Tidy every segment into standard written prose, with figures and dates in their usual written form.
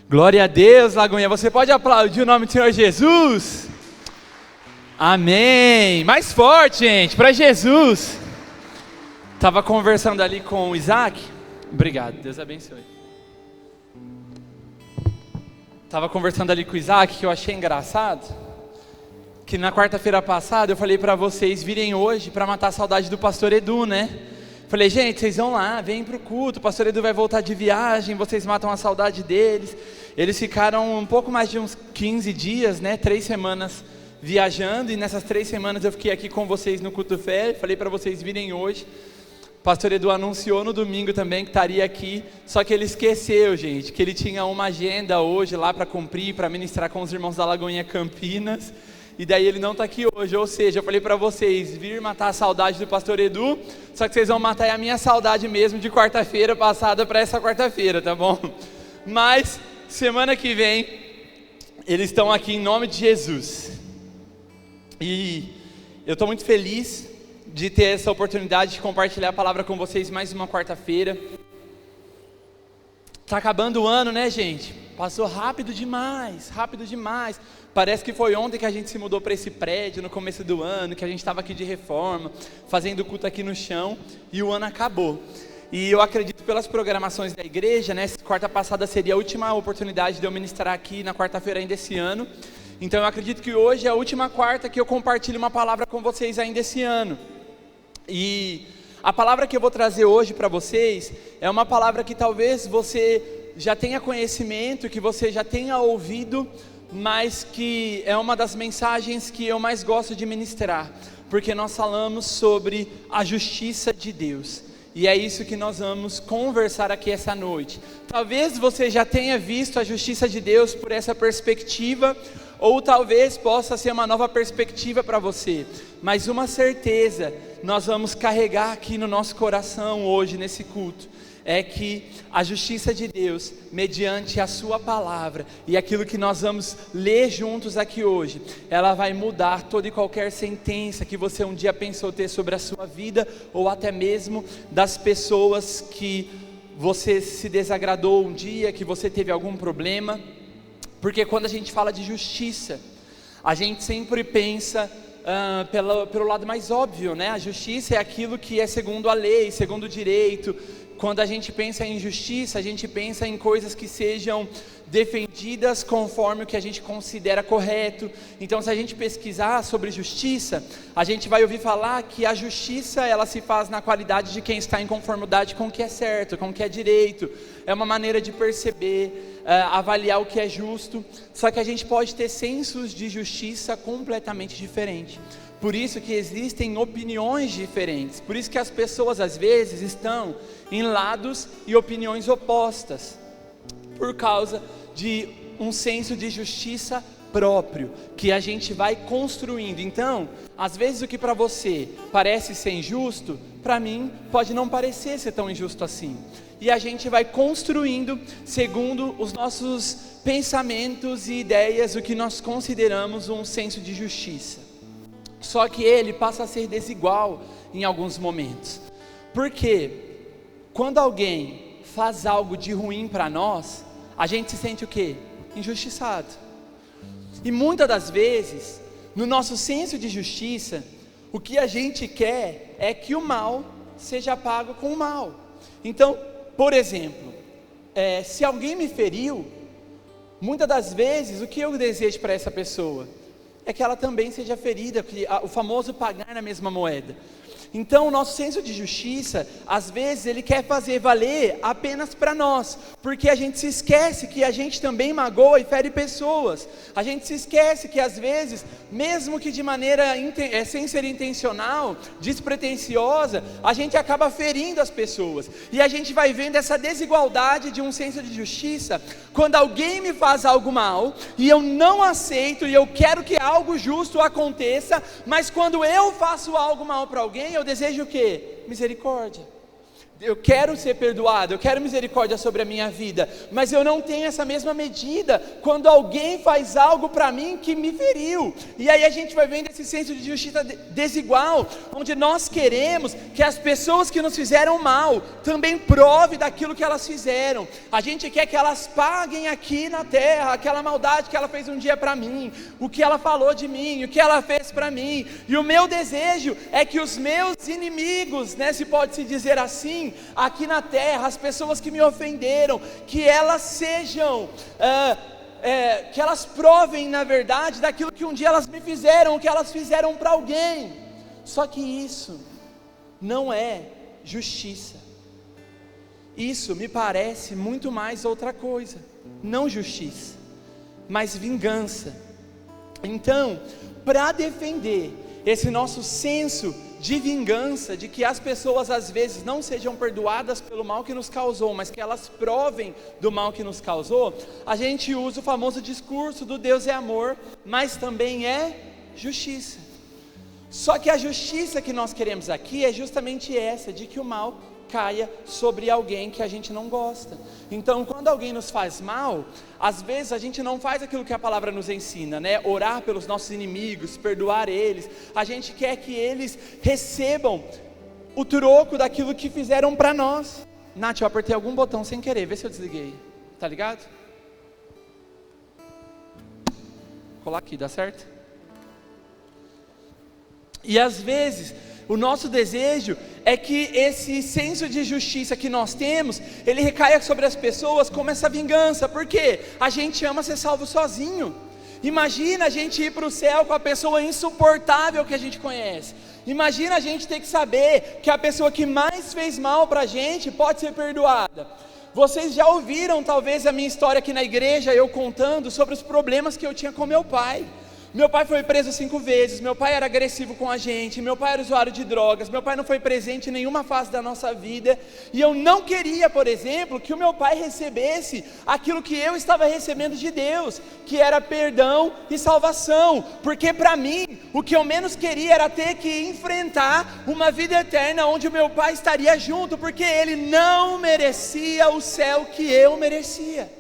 Glória a Deus, Lagoinha. Você pode aplaudir o nome do Senhor Jesus? Amém. Mais forte, gente, para Jesus. Estava conversando ali com o Isaac. Obrigado, Deus abençoe. Estava conversando ali com o Isaac, que eu achei engraçado. Que na quarta-feira passada eu falei para vocês virem hoje para matar a saudade do pastor Edu, né? Falei, gente, vocês vão lá, vêm para o culto, o pastor Edu vai voltar de viagem, vocês matam a saudade deles. Eles ficaram um pouco mais de uns 15 dias, né, 3 semanas viajando, e nessas 3 semanas eu fiquei aqui com vocês no culto fé, falei para vocês virem hoje. O pastor Edu anunciou no domingo também que estaria aqui, só que ele esqueceu, gente, que ele tinha uma agenda hoje lá para cumprir, para ministrar com os irmãos da Lagoinha Campinas. E daí ele não está aqui hoje, ou seja, eu falei para vocês, vir matar a saudade do pastor Edu, só que vocês vão matar a minha saudade mesmo de quarta-feira passada para essa quarta-feira, tá bom? Mas, semana que vem, eles estão aqui em nome de Jesus. E eu estou muito feliz de ter essa oportunidade de compartilhar a palavra com vocês mais uma quarta-feira. Está acabando o ano, né, gente? Passou rápido demais, rápido demais. Parece que foi ontem que a gente se mudou para esse prédio, no começo do ano, que a gente estava aqui de reforma, fazendo culto aqui no chão, e o ano acabou. E eu acredito pelas programações da igreja, né, quarta passada seria a última oportunidade de eu ministrar aqui na quarta-feira ainda esse ano. Então eu acredito que hoje é a última quarta que eu compartilho uma palavra com vocês ainda esse ano. E a palavra que eu vou trazer hoje para vocês é uma palavra que talvez você já tenha conhecimento, que você já tenha ouvido, mas que é uma das mensagens que eu mais gosto de ministrar, porque nós falamos sobre a justiça de Deus, e é isso que nós vamos conversar aqui essa noite. Talvez você já tenha visto a justiça de Deus por essa perspectiva, ou talvez possa ser uma nova perspectiva para você, mas uma certeza nós vamos carregar aqui no nosso coração hoje nesse culto, é que a justiça de Deus, mediante a sua palavra e aquilo que nós vamos ler juntos aqui hoje, ela vai mudar toda e qualquer sentença que você um dia pensou ter sobre a sua vida, ou até mesmo das pessoas que você se desagradou um dia, que você teve algum problema. Porque quando a gente fala de justiça, a gente sempre pensa pelo lado mais óbvio, né? A justiça é aquilo que é segundo a lei, segundo o direito. Quando a gente pensa em justiça, a gente pensa em coisas que sejam defendidas conforme o que a gente considera correto. Então, se a gente pesquisar sobre justiça, a gente vai ouvir falar que a justiça, ela se faz na qualidade de quem está em conformidade com o que é certo, com o que é direito. É uma maneira de perceber, avaliar o que é justo. Só que a gente pode ter sensos de justiça completamente diferentes. Por isso que existem opiniões diferentes, por isso que as pessoas às vezes estão em lados e opiniões opostas, por causa de um senso de justiça próprio, que a gente vai construindo. Então, às vezes o que para você parece ser injusto, para mim pode não parecer ser tão injusto assim, e a gente vai construindo segundo os nossos pensamentos e ideias, o que nós consideramos um senso de justiça. Só que ele passa a ser desigual em alguns momentos. Porque quando alguém faz algo de ruim para nós, a gente se sente o quê? Injustiçado. E muitas das vezes, no nosso senso de justiça, o que a gente quer é que o mal seja pago com o mal. Então, por exemplo, se alguém me feriu, muitas das vezes o que eu desejo para essa pessoa é que ela também seja ferida, o famoso pagar na mesma moeda. Então o nosso senso de justiça, às vezes ele quer fazer valer apenas para nós, porque a gente se esquece que a gente também magoa e fere pessoas. A gente se esquece que às vezes, mesmo que de maneira sem ser intencional, despretensiosa, a gente acaba ferindo as pessoas. E a gente vai vendo essa desigualdade de um senso de justiça, quando alguém me faz algo mal, e eu não aceito, e eu quero que algo justo aconteça, mas quando eu faço algo mal para alguém, eu desejo o quê? Misericórdia. eu quero ser perdoado, eu quero misericórdia sobre a minha vida, mas eu não tenho essa mesma medida quando alguém faz algo para mim que me feriu. E aí a gente vai vendo esse senso de justiça desigual, onde nós queremos que as pessoas que nos fizeram mal também provem daquilo que elas fizeram. A gente quer que elas paguem aqui na terra aquela maldade que ela fez um dia para mim, o que ela falou de mim, o que ela fez para mim. E o meu desejo é que os meus inimigos, né, se pode se dizer assim, aqui na terra, as pessoas que me ofenderam, que elas sejam, que elas provem na verdade daquilo que um dia elas me fizeram, o que elas fizeram para alguém. Só que isso não é justiça. Isso me parece muito mais outra coisa, não justiça, mas vingança. Então, para defender esse nosso senso de vingança, de que as pessoas às vezes não sejam perdoadas pelo mal que nos causou, mas que elas provem do mal que nos causou, a gente usa o famoso discurso do Deus é amor, mas também é justiça. Só que a justiça que nós queremos aqui é justamente essa, de que o mal caia sobre alguém que a gente não gosta. Então, quando alguém nos faz mal, às vezes a gente não faz aquilo que a palavra nos ensina, né? Orar pelos nossos inimigos, perdoar eles. A gente quer que eles recebam o troco daquilo que fizeram para nós. Nath, eu apertei algum botão sem querer, vê se eu desliguei. Tá ligado? Vou colar aqui, dá certo? E às vezes o nosso desejo é que esse senso de justiça que nós temos, ele recaia sobre as pessoas como essa vingança, porque a gente ama ser salvo sozinho. Imagina a gente ir para o céu com a pessoa insuportável que a gente conhece. Imagina a gente ter que saber que a pessoa que mais fez mal para a gente pode ser perdoada. Vocês já ouviram talvez a minha história aqui na igreja, eu contando sobre os problemas que eu tinha com meu pai. Meu pai foi preso 5 vezes, meu pai era agressivo com a gente, meu pai era usuário de drogas, meu pai não foi presente em nenhuma fase da nossa vida, e eu não queria, por exemplo, que o meu pai recebesse aquilo que eu estava recebendo de Deus, que era perdão e salvação, porque para mim, o que eu menos queria era ter que enfrentar uma vida eterna onde o meu pai estaria junto, porque ele não merecia o céu que eu merecia.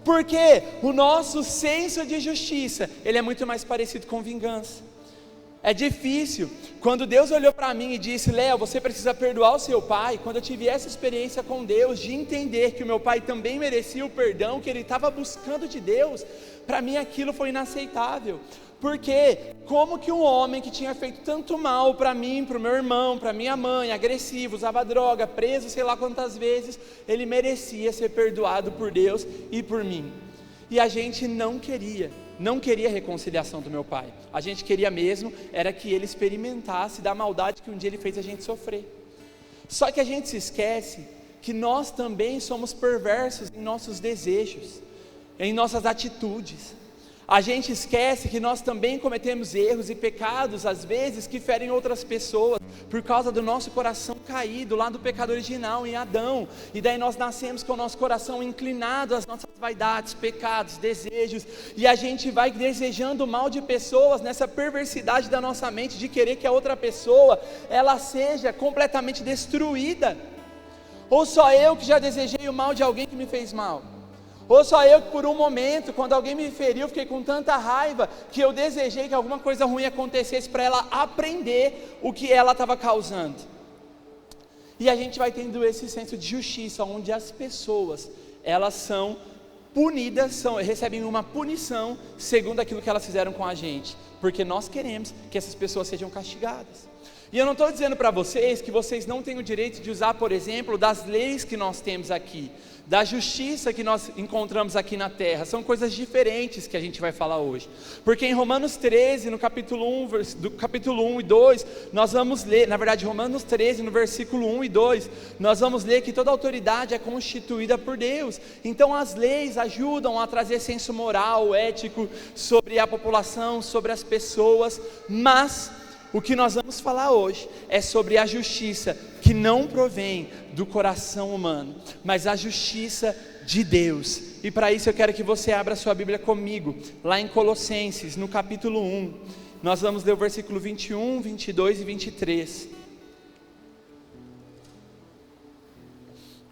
Porque o nosso senso de justiça, ele é muito mais parecido com vingança. É difícil, quando Deus olhou para mim e disse: Léo, você precisa perdoar o seu pai. Quando eu tive essa experiência com Deus, de entender que o meu pai também merecia o perdão, que ele estava buscando de Deus, para mim aquilo foi inaceitável. Porque como que um homem que tinha feito tanto mal para mim, para o meu irmão, para minha mãe, agressivo, usava droga, preso sei lá quantas vezes, ele merecia ser perdoado por Deus e por mim? E a gente não queria a reconciliação do meu pai. A gente queria mesmo, era que ele experimentasse da maldade que um dia ele fez a gente sofrer. Só que a gente se esquece que nós também somos perversos em nossos desejos, em nossas atitudes. A gente esquece que nós também cometemos erros e pecados, às vezes, que ferem outras pessoas, por causa do nosso coração caído, lá do pecado original, em Adão. E daí nós nascemos com o nosso coração inclinado às nossas vaidades, pecados, desejos, e a gente vai desejando o mal de pessoas, nessa perversidade da nossa mente, de querer que a outra pessoa, ela seja completamente destruída. Ou só eu que já desejei o mal de alguém que me fez mal? Ou só eu que por um momento, quando alguém me feriu, fiquei com tanta raiva, que eu desejei que alguma coisa ruim acontecesse para ela aprender o que ela estava causando? E a gente vai tendo esse senso de justiça, onde as pessoas, elas são punidas, recebem uma punição, segundo aquilo que elas fizeram com a gente, porque nós queremos que essas pessoas sejam castigadas. E eu não estou dizendo para vocês que vocês não têm o direito de usar, por exemplo, das leis que nós temos aqui, da justiça que nós encontramos aqui na terra. São coisas diferentes que a gente vai falar hoje, porque em Romanos 13, no capítulo 1 e 2, nós vamos ler, na verdade Romanos 13, no versículo 1 e 2, nós vamos ler que toda autoridade é constituída por Deus. Então as leis ajudam a trazer senso moral, ético, sobre a população, sobre as pessoas, mas o que nós vamos falar hoje é sobre a justiça que não provém do coração humano, mas a justiça de Deus. E para isso eu quero que você abra sua Bíblia comigo, lá em Colossenses, no capítulo 1. Nós vamos ler o versículo 21, 22 e 23.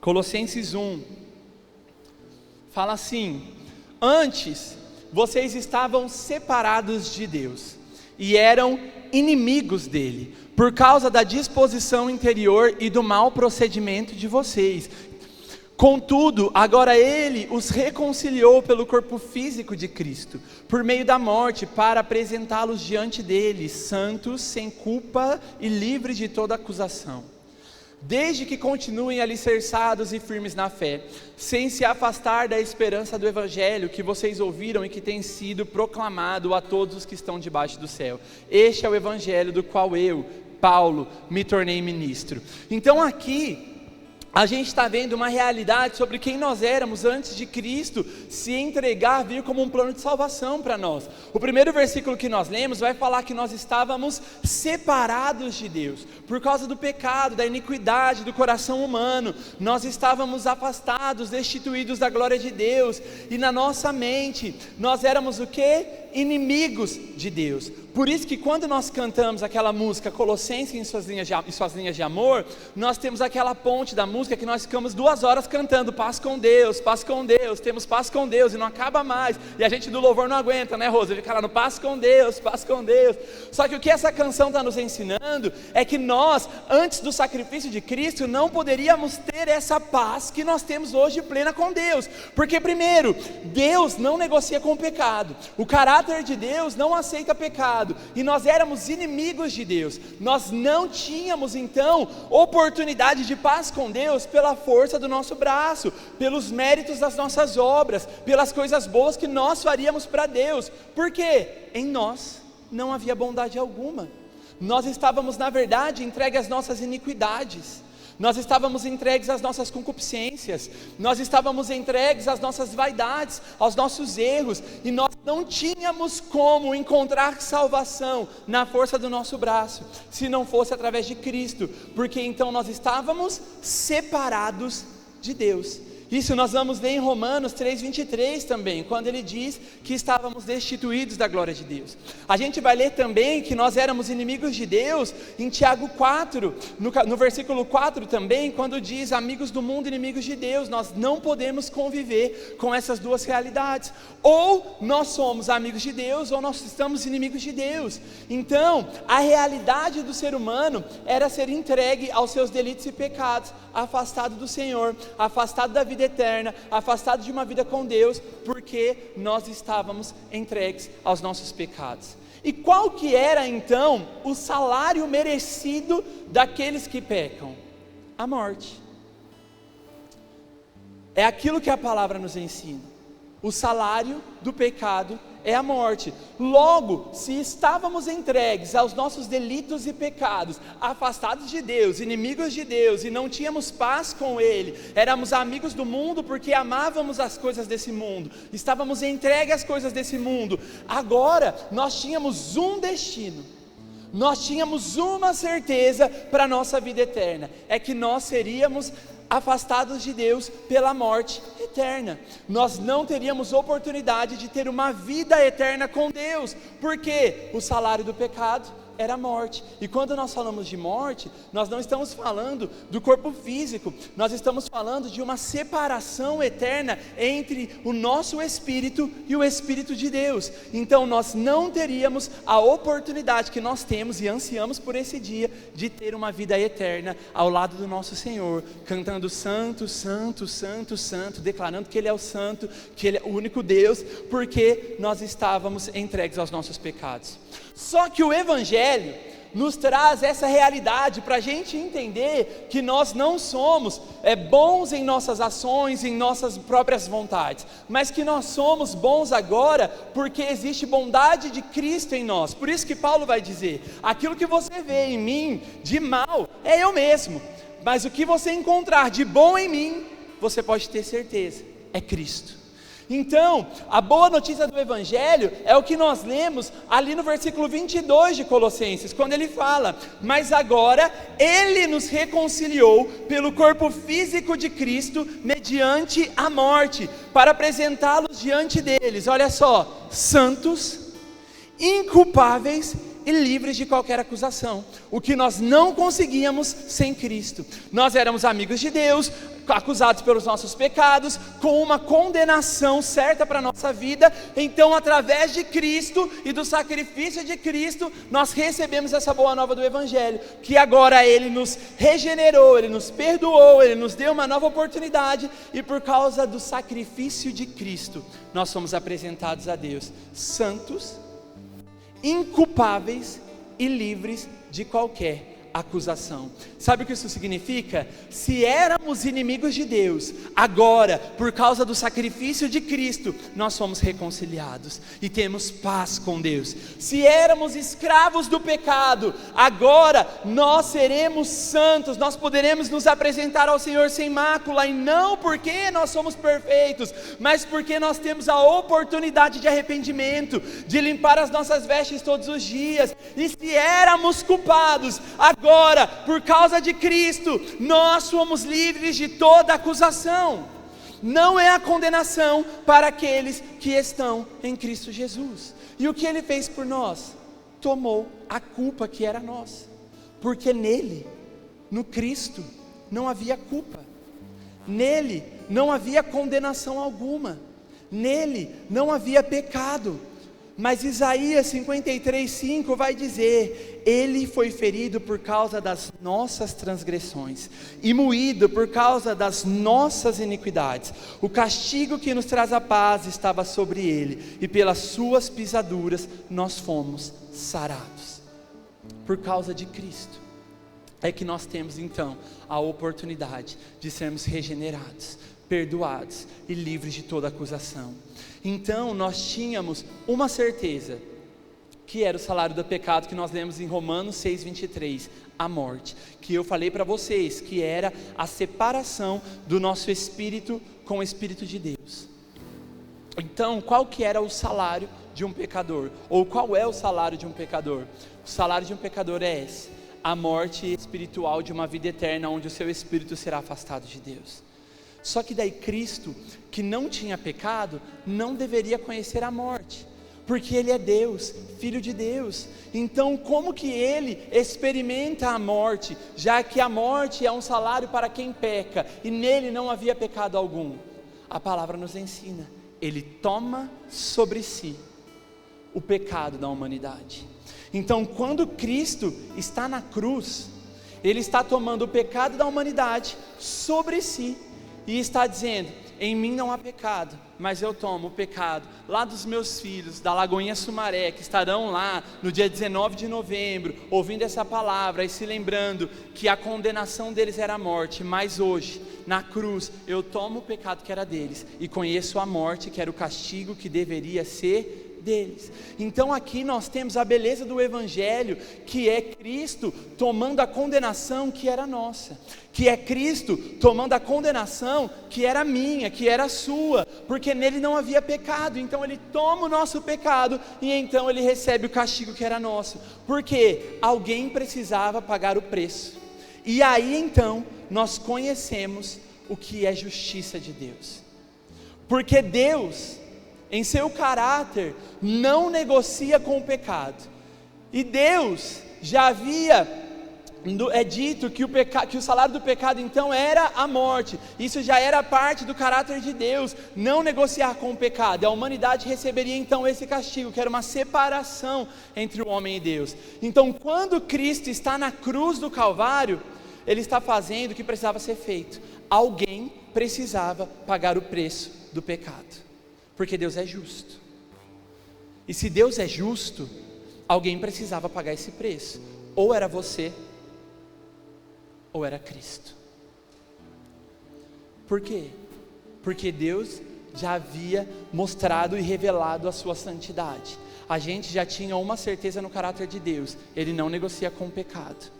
Colossenses 1, fala assim: antes vocês estavam separados de Deus e eram inimigos dele, por causa da disposição interior e do mau procedimento de vocês. Contudo, agora ele os reconciliou pelo corpo físico de Cristo, por meio da morte, para apresentá-los diante dele, santos, sem culpa e livres de toda acusação. Desde que continuem alicerçados e firmes na fé, sem se afastar da esperança do Evangelho que vocês ouviram e que tem sido proclamado a todos os que estão debaixo do céu. Este é o Evangelho do qual eu, Paulo, me tornei ministro. Então aqui a gente está vendo uma realidade sobre quem nós éramos antes de Cristo se entregar, vir como um plano de salvação para nós. O primeiro versículo que nós lemos vai falar que nós estávamos separados de Deus, por causa do pecado, da iniquidade do coração humano. Nós estávamos afastados, destituídos da glória de Deus, e na nossa mente, nós éramos o quê? Inimigos de Deus. Por isso que quando nós cantamos aquela música Colossenses em suas linhas de amor, nós temos aquela ponte da música que nós ficamos 2 horas cantando paz com Deus, temos paz com Deus, e não acaba mais, e a gente do louvor não aguenta, né, Rosa? Fica lá no paz com Deus, paz com Deus. Só que o que essa canção está nos ensinando é que nós, antes do sacrifício de Cristo, não poderíamos ter essa paz que nós temos hoje plena com Deus, porque primeiro, Deus não negocia com o pecado, o caráter de Deus não aceita pecado, e nós éramos inimigos de Deus. Nós não tínhamos então oportunidade de paz com Deus pela força do nosso braço, pelos méritos das nossas obras, pelas coisas boas que nós faríamos para Deus, porque em nós não havia bondade alguma. Nós estávamos na verdade entregues às nossas iniquidades, nós estávamos entregues às nossas concupiscências, nós estávamos entregues às nossas vaidades, aos nossos erros, e nós não tínhamos como encontrar salvação na força do nosso braço, se não fosse através de Cristo, porque então nós estávamos separados de Deus. Isso nós vamos ver em Romanos 3,23 também, quando ele diz que estávamos destituídos da glória de Deus. A gente vai ler também que nós éramos inimigos de Deus em Tiago 4, no versículo 4 também, quando diz: amigos do mundo, inimigos de Deus. Nós não podemos conviver com essas duas realidades, ou nós somos amigos de Deus, ou nós estamos inimigos de Deus. Então, a realidade do ser humano era ser entregue aos seus delitos e pecados, afastado do Senhor, afastado da vida eterna, afastado de uma vida com Deus, porque nós estávamos entregues aos nossos pecados. E qual que era então o salário merecido daqueles que pecam? A morte. É aquilo que a palavra nos ensina. O salário do pecado é a morte. Logo, se estávamos entregues aos nossos delitos e pecados, afastados de Deus, inimigos de Deus, e não tínhamos paz com Ele, éramos amigos do mundo porque amávamos as coisas desse mundo, estávamos entregues às coisas desse mundo, agora nós tínhamos um destino, nós tínhamos uma certeza para a nossa vida eterna, é que nós seríamos afastados de Deus pela morte eterna. Nós não teríamos oportunidade de ter uma vida eterna com Deus, porque o salário do pecado era a morte. E quando nós falamos de morte, nós não estamos falando do corpo físico, nós estamos falando de uma separação eterna entre o nosso espírito e o Espírito de Deus. Então nós não teríamos a oportunidade que nós temos e ansiamos por esse dia, de ter uma vida eterna ao lado do nosso Senhor, cantando santo, santo, santo, santo, declarando que Ele é o santo, que Ele é o único Deus, porque nós estávamos entregues aos nossos pecados. Só que o Evangelho nos traz essa realidade para a gente entender que nós não somos bons em nossas ações, em nossas próprias vontades, mas que nós somos bons agora porque existe bondade de Cristo em nós. Por isso que Paulo vai dizer: aquilo que você vê em mim de mal é eu mesmo, mas o que você encontrar de bom em mim, você pode ter certeza, é Cristo. Então, a boa notícia do Evangelho é o que nós lemos ali no versículo 22 de Colossenses, quando ele fala: mas agora Ele nos reconciliou pelo corpo físico de Cristo mediante a morte, para apresentá-los diante deles, olha só, santos, inculpáveis e livres de qualquer acusação, o que nós não conseguíamos sem Cristo. Nós éramos amigos de Deus, acusados pelos nossos pecados, com uma condenação certa para a nossa vida. Então, através de Cristo e do sacrifício de Cristo, nós recebemos essa boa nova do Evangelho, que agora Ele nos regenerou, Ele nos perdoou, Ele nos deu uma nova oportunidade, e por causa do sacrifício de Cristo, nós somos apresentados a Deus santos, inculpáveis e livres de qualquer acusação. Sabe o que isso significa? Se éramos inimigos de Deus, agora, por causa do sacrifício de Cristo, nós somos reconciliados e temos paz com Deus. Se éramos escravos do pecado, agora nós seremos santos, nós poderemos nos apresentar ao Senhor sem mácula, e não porque nós somos perfeitos, mas porque nós temos a oportunidade de arrependimento, de limpar as nossas vestes todos os dias. E se éramos culpados, agora, por causa de Cristo, nós somos livres de toda acusação. Não é a condenação para aqueles que estão em Cristo Jesus. E o que Ele fez por nós? Tomou a culpa que era nossa, porque nele, no Cristo, não havia culpa, nele não havia condenação alguma, nele não havia pecado. Mas Isaías 53:5 vai dizer: Ele foi ferido por causa das nossas transgressões e moído por causa das nossas iniquidades. O castigo que nos traz a paz estava sobre Ele, e pelas suas pisaduras nós fomos sarados. Por causa de Cristo é que nós temos então a oportunidade de sermos regenerados, perdoados e livres de toda acusação. Então nós tínhamos uma certeza, que era o salário do pecado, que nós lemos em Romanos 6:23, a morte, que eu falei para vocês, que era a separação do nosso espírito com o Espírito de Deus. Então, qual que era o salário de um pecador? Ou qual é o salário de um pecador? O salário de um pecador é esse: a morte espiritual de uma vida eterna, onde o seu espírito será afastado de Deus. Só que daí Cristo, que não tinha pecado, não deveria conhecer a morte, porque Ele é Deus, Filho de Deus. Então como que Ele experimenta a morte, já que a morte é um salário para quem peca, e nele não havia pecado algum? A palavra nos ensina: Ele toma sobre si o pecado da humanidade. Então quando Cristo está na cruz, Ele está tomando o pecado da humanidade sobre si, e está dizendo: em mim não há pecado, mas eu tomo o pecado lá dos meus filhos, da Lagoinha Sumaré, que estarão lá no dia 19 de novembro, ouvindo essa palavra e se lembrando que a condenação deles era a morte, mas hoje, na cruz, eu tomo o pecado que era deles, e conheço a morte, que era o castigo que deveria ser deles. Então aqui nós temos a beleza do Evangelho, que é Cristo tomando a condenação que era nossa, que é Cristo tomando a condenação que era minha, que era sua, porque nele não havia pecado. Então Ele toma o nosso pecado, e então Ele recebe o castigo que era nosso, porque alguém precisava pagar o preço. E aí então nós conhecemos o que é justiça de Deus, porque Deus, em seu caráter, não negocia com o pecado. E Deus já havia dito que o salário do pecado então era a morte. Isso já era parte do caráter de Deus, não negociar com o pecado. A humanidade receberia então esse castigo, que era uma separação entre o homem e Deus. Então quando Cristo está na cruz do Calvário, Ele está fazendo o que precisava ser feito. Alguém precisava pagar o preço do pecado, porque Deus é justo. E se Deus é justo, alguém precisava pagar esse preço. Ou era você, ou era Cristo. Por quê? Porque Deus já havia mostrado e revelado a sua santidade. A gente já tinha uma certeza no caráter de Deus: Ele não negocia com o pecado.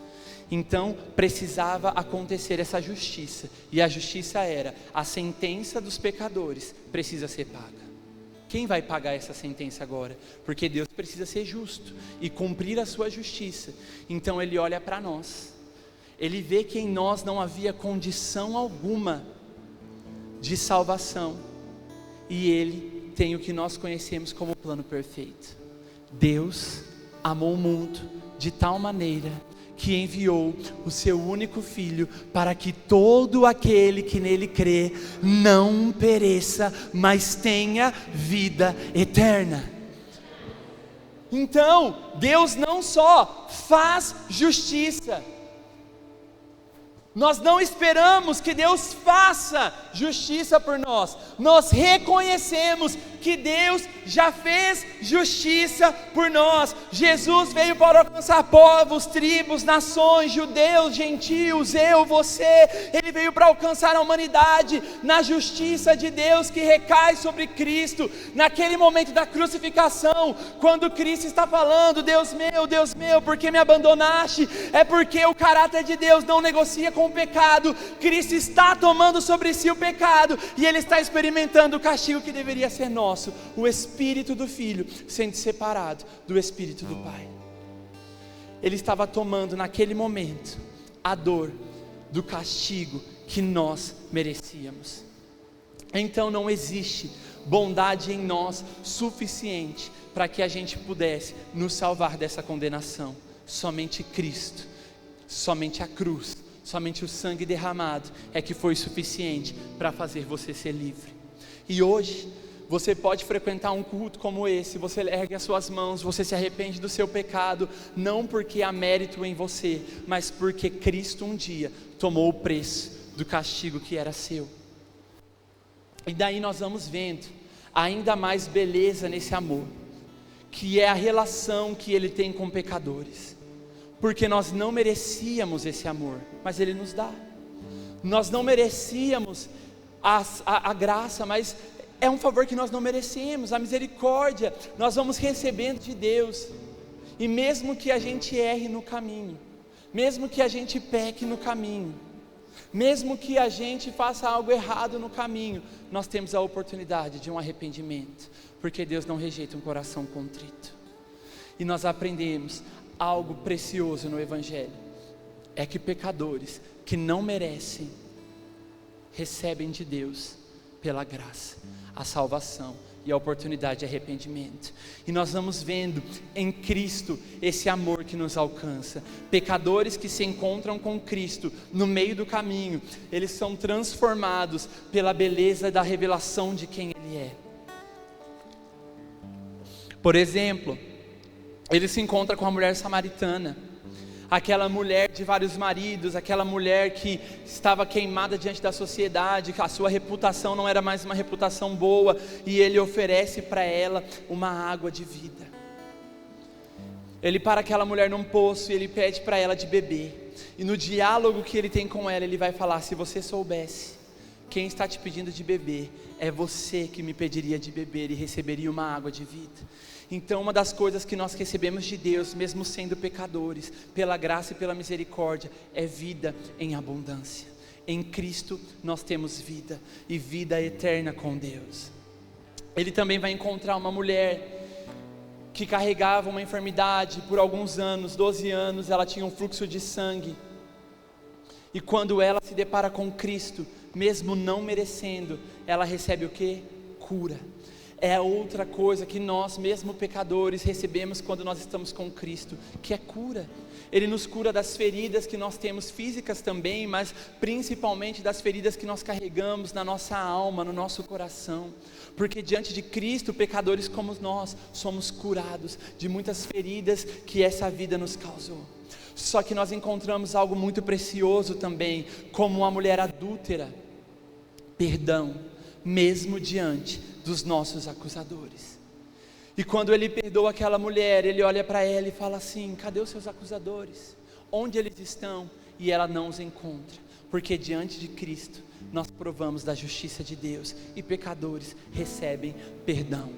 Então precisava acontecer essa justiça, e a justiça era: a sentença dos pecadores precisa ser paga. Quem vai pagar essa sentença agora? Porque Deus precisa ser justo e cumprir a sua justiça. Então Ele olha para nós, Ele vê que em nós não havia condição alguma de salvação, e Ele tem o que nós conhecemos como o plano perfeito. Deus amou o mundo de tal maneira que enviou o seu único Filho, para que todo aquele que nele crê não pereça, mas tenha vida eterna. Então, Deus não só faz justiça, nós não esperamos que Deus faça justiça por nós, nós reconhecemos que Deus já fez justiça por nós. Jesus veio para alcançar povos, tribos, nações, judeus, gentios, eu, você. Ele veio para alcançar a humanidade na justiça de Deus que recai sobre Cristo. Naquele momento da crucificação, quando Cristo está falando: Deus meu, por que me abandonaste? É porque o caráter de Deus não negocia com o pecado. Cristo está tomando sobre si o pecado, e Ele está experimentando o castigo que deveria ser nosso, o Espírito do Filho sendo separado do Espírito do Pai. Ele estava tomando naquele momento a dor do castigo que nós merecíamos. Então não existe bondade em nós suficiente para que a gente pudesse nos salvar dessa condenação. Somente Cristo, somente a cruz, somente o sangue derramado é que foi suficiente para fazer você ser livre. E hoje você pode frequentar um culto como esse, você ergue as suas mãos, você se arrepende do seu pecado, não porque há mérito em você, mas porque Cristo um dia tomou o preço do castigo que era seu. E daí nós vamos vendo ainda mais beleza nesse amor, que é a relação que Ele tem com pecadores, porque nós não merecíamos esse amor, mas Ele nos dá. Nós não merecíamos a graça, mas é um favor que nós não merecemos. A misericórdia nós vamos recebendo de Deus. E mesmo que a gente erre no caminho, mesmo que a gente peque no caminho, mesmo que a gente faça algo errado no caminho, nós temos a oportunidade de um arrependimento, porque Deus não rejeita um coração contrito. E nós aprendemos algo precioso no Evangelho, é que pecadores que não merecem, recebem de Deus pela graça a salvação e a oportunidade de arrependimento. E nós vamos vendo em Cristo esse amor que nos alcança. Pecadores que se encontram com Cristo no meio do caminho, eles são transformados pela beleza da revelação de quem Ele é. Por exemplo, ele se encontra com a mulher samaritana, aquela mulher de vários maridos, aquela mulher que estava queimada diante da sociedade, que a sua reputação não era mais uma reputação boa, e ele oferece para ela uma água de vida. Ele para aquela mulher num poço e ele pede para ela de beber, e no diálogo que ele tem com ela, ele vai falar: se você soubesse quem está te pedindo de beber, é você que me pediria de beber e receberia uma água de vida. Então uma das coisas que nós recebemos de Deus, mesmo sendo pecadores, pela graça e pela misericórdia, é vida em abundância. Em Cristo nós temos vida, e vida eterna com Deus. Ele também vai encontrar uma mulher que carregava uma enfermidade por alguns anos, 12 anos, ela tinha um fluxo de sangue. E quando ela se depara com Cristo, mesmo não merecendo, ela recebe o quê? Cura. É outra coisa que nós, mesmo pecadores, recebemos quando nós estamos com Cristo, que é cura. Ele nos cura das feridas que nós temos físicas também, mas principalmente das feridas que nós carregamos na nossa alma, no nosso coração. Porque diante de Cristo, pecadores como nós, somos curados de muitas feridas que essa vida nos causou. Só que nós encontramos algo muito precioso também, como uma mulher adúltera: perdão, mesmo diante dos nossos acusadores. E quando ele perdoa aquela mulher, ele olha para ela e fala assim: cadê os seus acusadores? Onde eles estão? E ela não os encontra, porque diante de Cristo nós provamos da justiça de Deus, e pecadores recebem perdão.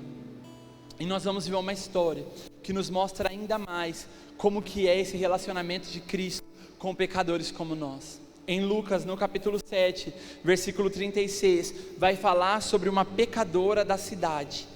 E nós vamos ver uma história que nos mostra ainda mais como que é esse relacionamento de Cristo com pecadores como nós. Em Lucas, no capítulo 7, versículo 36, vai falar sobre uma pecadora da cidade.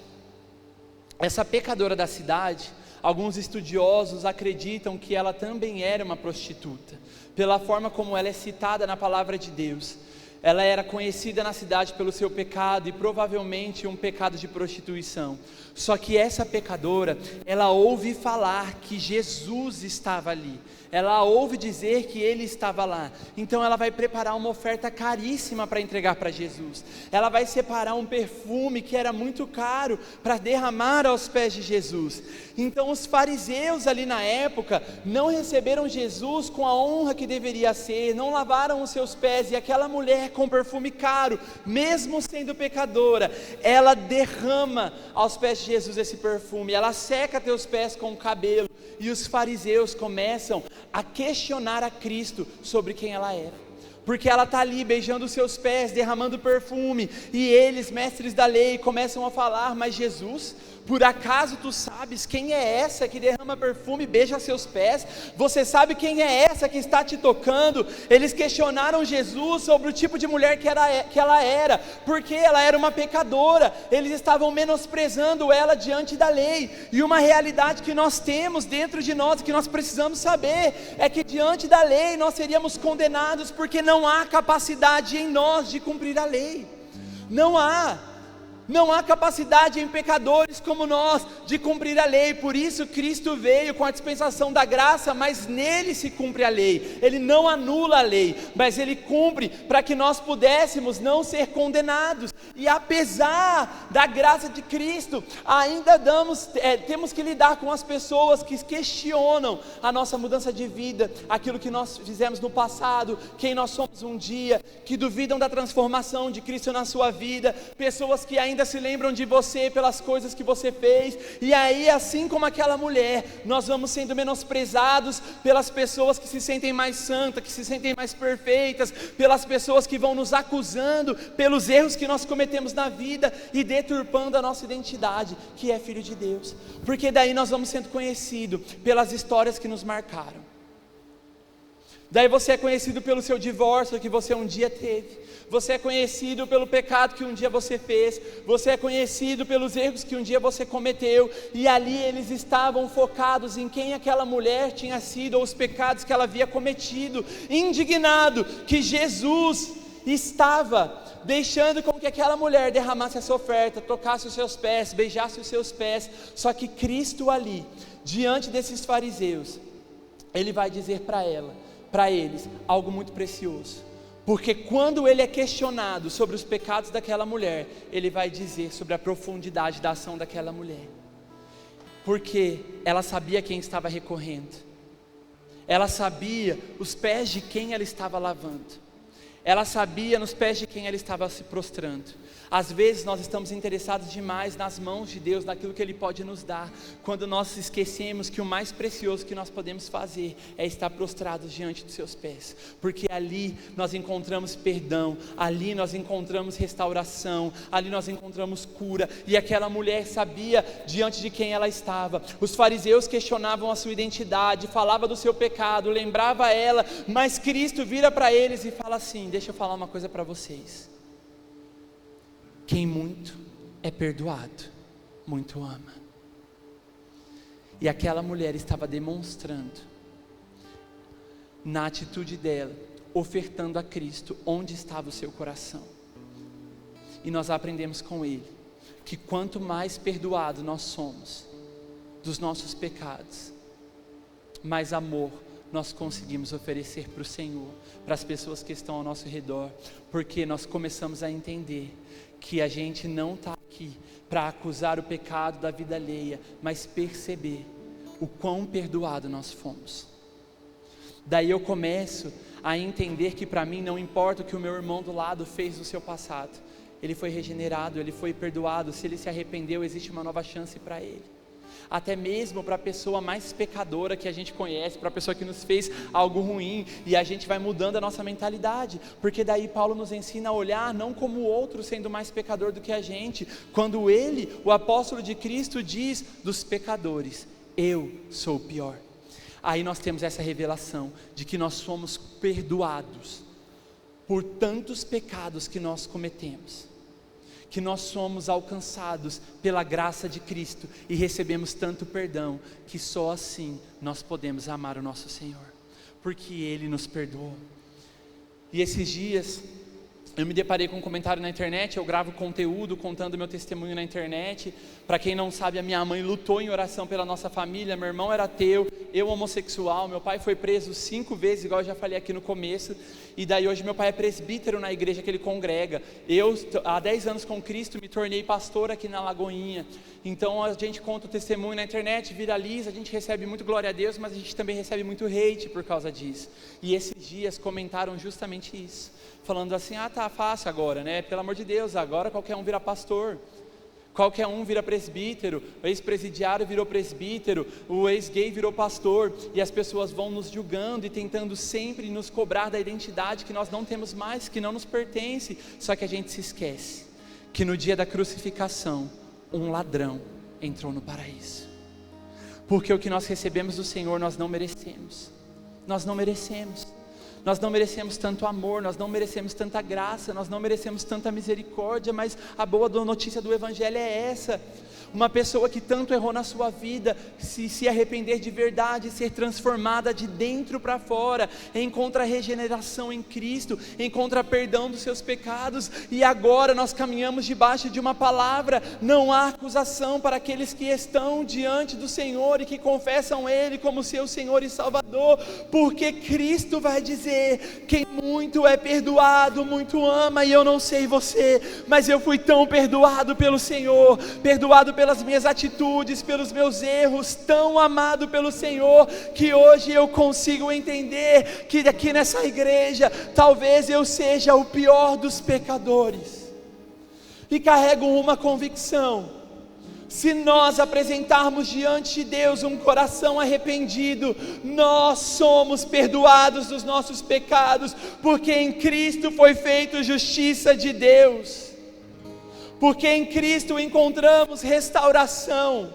Essa pecadora da cidade, alguns estudiosos acreditam que ela também era uma prostituta, pela forma como ela é citada na palavra de Deus. Ela era conhecida na cidade pelo seu pecado e provavelmente um pecado de prostituição. Só que essa pecadora, ela ouve falar que Jesus estava ali. Ela ouve dizer que ele estava lá. Então ela vai preparar uma oferta caríssima para entregar para Jesus. Ela vai separar um perfume que era muito caro para derramar aos pés de Jesus. Então os fariseus ali na época não receberam Jesus com a honra que deveria ser, não lavaram os seus pés, e aquela mulher com perfume caro, mesmo sendo pecadora, ela derrama aos pés de Jesus esse perfume, ela seca teus pés com o cabelo, e os fariseus começam a questionar a Cristo sobre quem ela era, porque ela está ali beijando os seus pés, derramando perfume, e eles, mestres da lei, começam a falar: mas Jesus, por acaso tu sabes quem é essa que derrama perfume e beija seus pés? Você sabe quem é essa que está te tocando? Eles questionaram Jesus sobre o tipo de mulher que ela era, porque ela era uma pecadora. Eles estavam menosprezando ela diante da lei. E uma realidade que nós temos dentro de nós, que nós precisamos saber, é que diante da lei nós seríamos condenados, porque não há capacidade em nós de cumprir a lei. Não há capacidade em pecadores como nós de cumprir a lei. Por isso Cristo veio com a dispensação da graça, mas nele se cumpre a lei. Ele não anula a lei, mas ele cumpre para que nós pudéssemos não ser condenados. E apesar da graça de Cristo, ainda temos que lidar com as pessoas que questionam a nossa mudança de vida, aquilo que nós fizemos no passado, quem nós somos um dia, que duvidam da transformação de Cristo na sua vida, pessoas que ainda se lembram de você pelas coisas que você fez. E aí, assim como aquela mulher, nós vamos sendo menosprezados pelas pessoas que se sentem mais santas, que se sentem mais perfeitas, pelas pessoas que vão nos acusando pelos erros que nós cometemos na vida e deturpando a nossa identidade, que é filho de Deus, porque daí nós vamos sendo conhecidos pelas histórias que nos marcaram. Daí você é conhecido pelo seu divórcio que você um dia teve, você é conhecido pelo pecado que um dia você fez, você é conhecido pelos erros que um dia você cometeu, e ali eles estavam focados em quem aquela mulher tinha sido, ou os pecados que ela havia cometido, indignado que Jesus estava deixando com que aquela mulher derramasse essa oferta, tocasse os seus pés, beijasse os seus pés. Só que Cristo ali, diante desses fariseus, ele vai dizer para eles, algo muito precioso, porque quando ele é questionado sobre os pecados daquela mulher, ele vai dizer sobre a profundidade da ação daquela mulher, porque ela sabia quem estava recorrendo, ela sabia os pés de quem ela estava lavando, ela sabia nos pés de quem ela estava se prostrando. Às vezes nós estamos interessados demais nas mãos de Deus, naquilo que Ele pode nos dar, quando nós esquecemos que o mais precioso que nós podemos fazer é estar prostrados diante dos seus pés, porque ali nós encontramos perdão, ali nós encontramos restauração, ali nós encontramos cura. E aquela mulher sabia diante de quem ela estava. Os fariseus questionavam a sua identidade, falavam do seu pecado, lembrava ela, mas Cristo vira para eles e fala assim: deixa eu falar uma coisa para vocês. Quem muito é perdoado, muito ama. E aquela mulher estava demonstrando, na atitude dela, ofertando a Cristo onde estava o seu coração. E nós aprendemos com ele, que quanto mais perdoado nós somos dos nossos pecados, mais amor nós conseguimos oferecer para o Senhor, para as pessoas que estão ao nosso redor, porque nós começamos a entender que a gente não está aqui para acusar o pecado da vida alheia, mas perceber o quão perdoado nós fomos. Daí eu começo a entender que para mim não importa o que o meu irmão do lado fez no seu passado, ele foi regenerado, ele foi perdoado. Se ele se arrependeu, existe uma nova chance para ele. Até mesmo para a pessoa mais pecadora que a gente conhece, para a pessoa que nos fez algo ruim, e a gente vai mudando a nossa mentalidade, porque daí Paulo nos ensina a olhar não como o outro sendo mais pecador do que a gente, quando ele, o apóstolo de Cristo, diz dos pecadores: eu sou o pior. Aí nós temos essa revelação de que nós somos perdoados por tantos pecados que nós cometemos, que nós somos alcançados pela graça de Cristo e recebemos tanto perdão, que só assim nós podemos amar o nosso Senhor, porque Ele nos perdoou. E esses dias eu me deparei com um comentário na internet. Eu gravo conteúdo contando meu testemunho na internet. Para quem não sabe, a minha mãe lutou em oração pela nossa família. Meu irmão era ateu, eu homossexual. Meu pai foi preso 5 vezes, igual eu já falei aqui no começo. E daí hoje meu pai é presbítero na igreja que ele congrega. Eu, há 10 anos com Cristo, me tornei pastor aqui na Lagoinha. Então a gente conta o testemunho na internet, viraliza, a gente recebe muito glória a Deus, mas a gente também recebe muito hate por causa disso. E esses dias comentaram justamente isso, falando assim: ah, tá fácil agora, né? Pelo amor de Deus, agora qualquer um vira pastor, qualquer um vira presbítero, o ex-presidiário virou presbítero, o ex-gay virou pastor, e as pessoas vão nos julgando e tentando sempre nos cobrar da identidade que nós não temos mais, que não nos pertence. Só que a gente se esquece que no dia da crucificação, um ladrão entrou no paraíso, porque o que nós recebemos do Senhor nós não merecemos, nós não merecemos. Nós não merecemos tanto amor, nós não merecemos tanta graça, nós não merecemos tanta misericórdia, mas a boa notícia do Evangelho é essa: uma pessoa que tanto errou na sua vida, se arrepender de verdade, ser transformada de dentro para fora, encontra regeneração em Cristo, encontra perdão dos seus pecados, e agora nós caminhamos debaixo de uma palavra: não há acusação para aqueles que estão diante do Senhor e que confessam Ele como seu Senhor e Salvador, porque Cristo vai dizer: quem muito é perdoado, muito ama. E eu não sei você, mas eu fui tão perdoado pelo Senhor, perdoado pelas minhas atitudes, pelos meus erros, tão amado pelo Senhor, que hoje eu consigo entender que aqui nessa igreja, talvez eu seja o pior dos pecadores, e carrego uma convicção: se nós apresentarmos diante de Deus um coração arrependido, nós somos perdoados dos nossos pecados, porque em Cristo foi feita justiça de Deus, porque em Cristo encontramos restauração,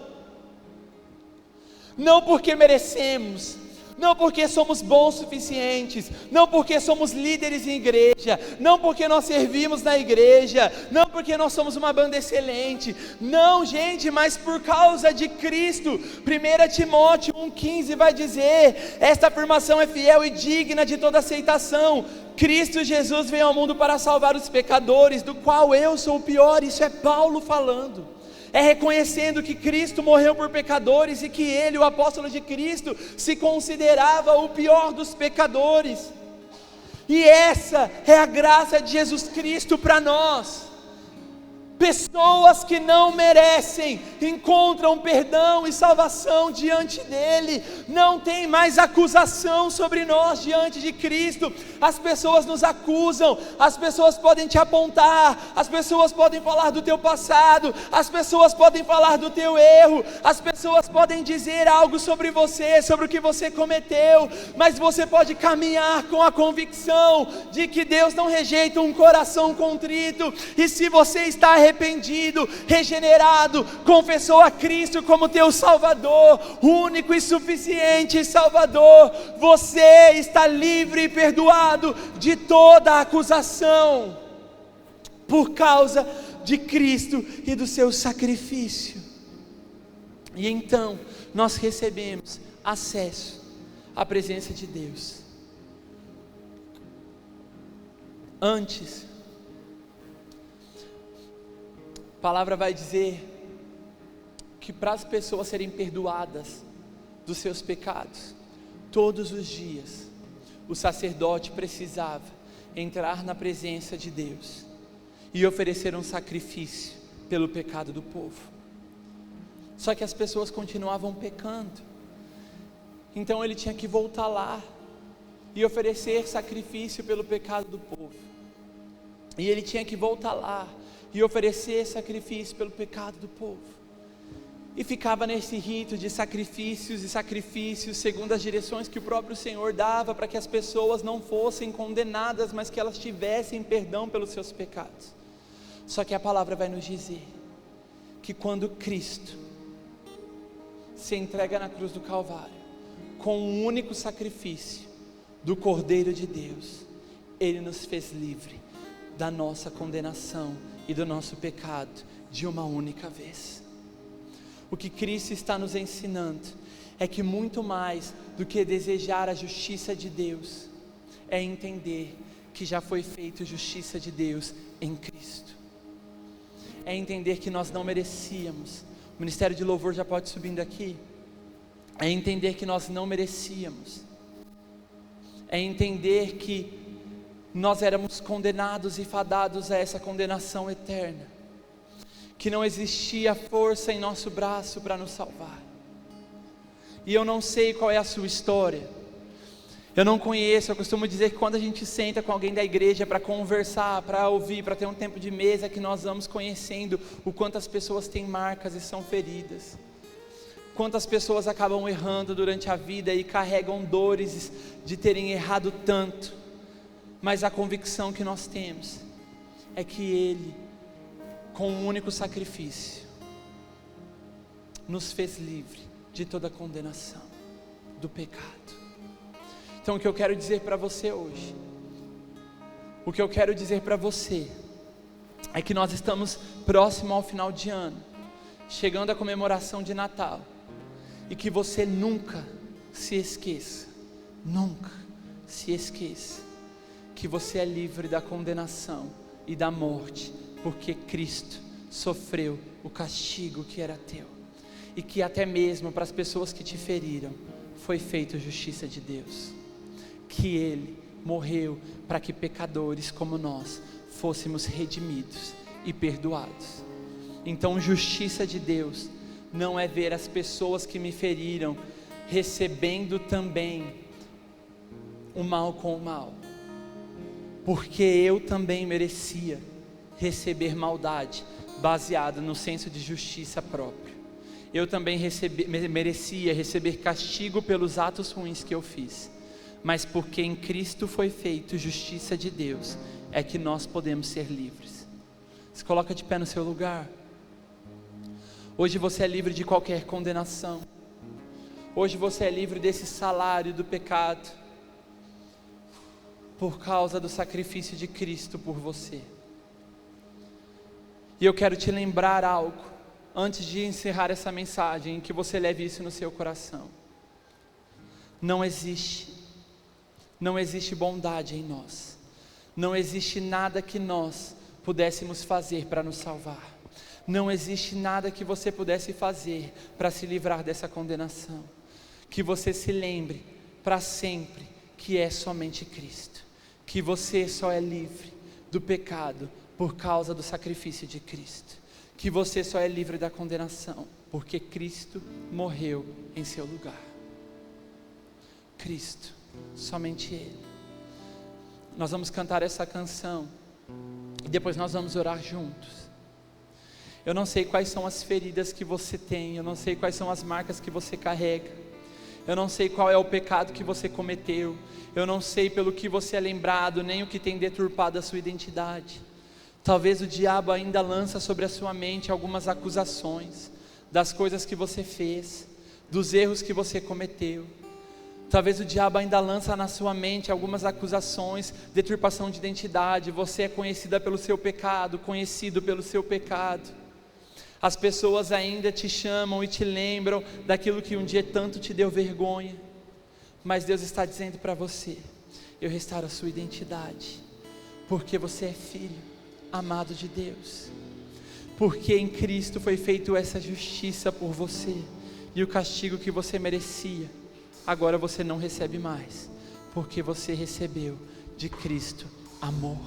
não porque merecemos, não porque somos bons o suficientes, não porque somos líderes em igreja, não porque nós servimos na igreja, não porque nós somos uma banda excelente, não, gente, mas por causa de Cristo. 1 Timóteo 1,15 vai dizer: esta afirmação é fiel e digna de toda aceitação: Cristo Jesus veio ao mundo para salvar os pecadores, do qual eu sou o pior. Isso é Paulo falando. É reconhecendo que Cristo morreu por pecadores e que ele, o apóstolo de Cristo, se considerava o pior dos pecadores. E essa é a graça de Jesus Cristo para nós. Pessoas que não merecem encontram perdão e salvação diante dele. Não tem mais acusação sobre nós diante de Cristo. As pessoas nos acusam, as pessoas podem te apontar, as pessoas podem falar do teu passado, as pessoas podem falar do teu erro, as pessoas podem dizer algo sobre você, sobre o que você cometeu, mas você pode caminhar com a convicção de que Deus não rejeita um coração contrito. E se você está arrependido, regenerado, confessou a Cristo como teu Salvador, único e suficiente Salvador, você está livre e perdoado de toda a acusação, por causa de Cristo e do seu sacrifício. E então nós recebemos acesso à presença de Deus. Antes, a palavra vai dizer que para as pessoas serem perdoadas dos seus pecados, todos os dias, o sacerdote precisava entrar na presença de Deus e oferecer um sacrifício pelo pecado do povo. Só que as pessoas continuavam pecando, então ele tinha que voltar lá e oferecer sacrifício pelo pecado do povo. E ele tinha que voltar lá e oferecer sacrifício pelo pecado do povo. E ficava nesse rito de sacrifícios e sacrifícios, segundo as direções que o próprio Senhor dava, para que as pessoas não fossem condenadas, mas que elas tivessem perdão pelos seus pecados. Só que a palavra vai nos dizer que quando Cristo se entrega na cruz do Calvário, com um único sacrifício do Cordeiro de Deus, Ele nos fez livre da nossa condenação e do nosso pecado de uma única vez. O que Cristo está nos ensinando é que muito mais do que desejar a justiça de Deus, é entender que já foi feito justiça de Deus em Cristo. É entender que nós não merecíamos. O ministério de louvor já pode subindo aqui. É entender que nós não merecíamos. É entender que nós éramos condenados e fadados a essa condenação eterna, que não existia força em nosso braço para nos salvar. E eu não sei qual é a sua história, eu não conheço. Eu costumo dizer que quando a gente senta com alguém da igreja para conversar, para ouvir, para ter um tempo de mesa, que nós vamos conhecendo o quanto as pessoas têm marcas e são feridas, quantas pessoas acabam errando durante a vida e carregam dores de terem errado tanto. Mas a convicção que nós temos é que Ele, com um único sacrifício, nos fez livre de toda condenação do pecado. Então o que eu quero dizer para você hoje, o que eu quero dizer para você, é que nós estamos próximo ao final de ano, chegando à comemoração de Natal, e que você nunca se esqueça, que você é livre da condenação e da morte, porque Cristo sofreu o castigo que era teu, e que até mesmo para as pessoas que te feriram, foi feita justiça de Deus, que Ele morreu para que pecadores como nós fôssemos redimidos e perdoados. Então justiça de Deus não é ver as pessoas que me feriram recebendo também o mal com o mal, porque eu também merecia receber maldade baseada no senso de justiça próprio. Eu também merecia receber castigo pelos atos ruins que eu fiz, mas porque em Cristo foi feito justiça de Deus, é que nós podemos ser livres. Se coloca de pé no seu lugar. Hoje você é livre de qualquer condenação. Hoje você é livre desse salário do pecado, por causa do sacrifício de Cristo por você. E eu quero te lembrar algo, antes de encerrar essa mensagem, que você leve isso no seu coração. Não existe bondade em nós, não existe nada que nós pudéssemos fazer para nos salvar, não existe nada que você pudesse fazer para se livrar dessa condenação. Que você se lembre para sempre que é somente Cristo, que você só é livre do pecado por causa do sacrifício de Cristo, que você só é livre da condenação porque Cristo morreu em seu lugar. Cristo, somente Ele. Nós vamos cantar essa canção e depois nós vamos orar juntos. Eu não sei quais são as feridas que você tem, eu não sei quais são as marcas que você carrega, eu não sei qual é o pecado que você cometeu, eu não sei pelo que você é lembrado, nem o que tem deturpado a sua identidade. Talvez o diabo ainda lança sobre a sua mente algumas acusações das coisas que você fez, dos erros que você cometeu. Talvez o diabo ainda lança na sua mente algumas acusações, deturpação de identidade. Você é conhecida pelo seu pecado, conhecido pelo seu pecado. As pessoas ainda te chamam e te lembram daquilo que um dia tanto te deu vergonha. Mas Deus está dizendo para você: eu restauro a sua identidade, porque você é filho amado de Deus, porque em Cristo foi feita essa justiça por você, e o castigo que você merecia, agora você não recebe mais, porque você recebeu de Cristo amor,